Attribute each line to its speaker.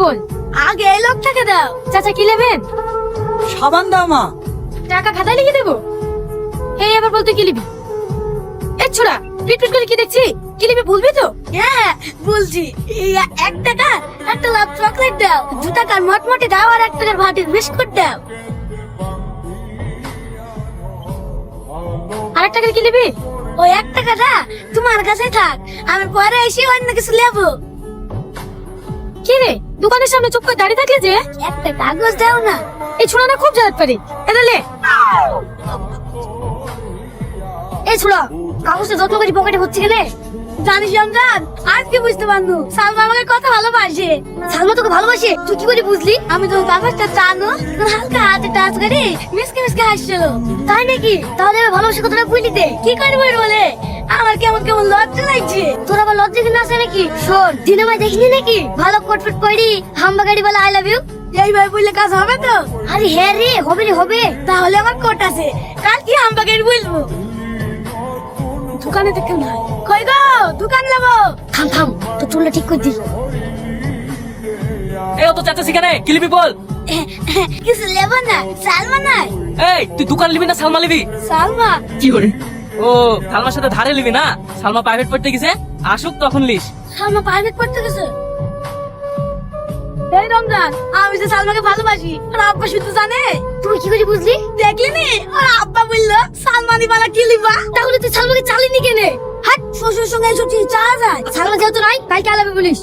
Speaker 1: বল।
Speaker 2: আগে এই লোকটাকে দাও।
Speaker 1: চাচা কি নেবেন?
Speaker 3: সাবান দাও মা।
Speaker 1: টাকা খাতায় লিখে দেবো। এই আবার বলতে কি নিবি? এ ছোড়া, পিট পিট করে কি দেখছি? কি নিবি বলবি তো?
Speaker 2: হ্যাঁ বলছি, এই 1 টাকা একটা লাভ চকলেট দাও, 2 টাকার মটমটি দাও, আর 1 টাকার ভাতের বিস্কুট দাও।
Speaker 1: আর এক টাকার কি নিবি?
Speaker 2: ওই 1 টাকাটা তোমার কাছে থাক, আমি পরে এসে অন্য কিছু নেবো।
Speaker 1: কি রে, দোকানের সামনে চুপ করে দাঁড়িয়ে থাকলে যে?
Speaker 2: একটা কাগজ দাও না।
Speaker 1: এই ছোড়া না খুব জ্বালাত পারি। এটা লে।
Speaker 2: এই ছোড়া, কাগজটা যত্ন করে পকেটে ভরছি কেনে? জানিস রমজান, আজকে বুঝতে পারলু সালমা আমাকে কত ভালোবাসে। সালমা তোকে ভালোবাসে? তুই কি করে বুঝলি? আমি তো কাগজটা টানো, হালকা হাতে টাচ করে মিসকে মিসকে হাসছিল। তাই নাকি? তাহলে আমি ভালোবাসা কতটা বুঝলি দে। কি করে বলে আমার কেমন কেমন লজ্জা লাগছে। তোর আবার লজ্জা কিনা আছে নাকি? শোন, দিনমাই দেখিনি নাকি ভালো কোটফুট পরি হাম্বা গাড়ি বলে আই লাভ ইউ? এইভাবে বললে কাজ হবে তো? আরে হ্যাঁ রে, হবে রে হবে। তাহলে আমার কোট আছে, কাল কি হাম্বা গাড়ি বলবো। দোকানে দেখে না কই গো, দোকান যাবো। থাম থাম, তো চুলটা ঠিক করে দি।
Speaker 3: এই তো চাচা সেখানে কি লিবি বল।
Speaker 2: কিছু লেবো না, সালমা নাই।
Speaker 3: এই তুই দোকান লিবি না সালমা লিবি?
Speaker 2: সালমা
Speaker 3: কি করে? ও সালমার সাথে ধারে লিবি না? সালমা প্রাইভেট পড়তে গেছে, আসুক তখন লিস।
Speaker 2: সালমা প্রাইভেট পড়তে গেছে। এই রমজান, আমি যে সালমাকে ভালোবাসি, আর আব্বা শুধু জানে। তুই কি করে বুঝলি? দেখলি নি, আর আব্বা বললো সালমানি বালা কি লিবা। তাহলে তুই সালমাকে চালিনি কেনে? হাট, শ্বশুর সঙ্গে ছুটি চা যায়। সালমা যেহেতু নাই, কালকে আলাবে বলিস।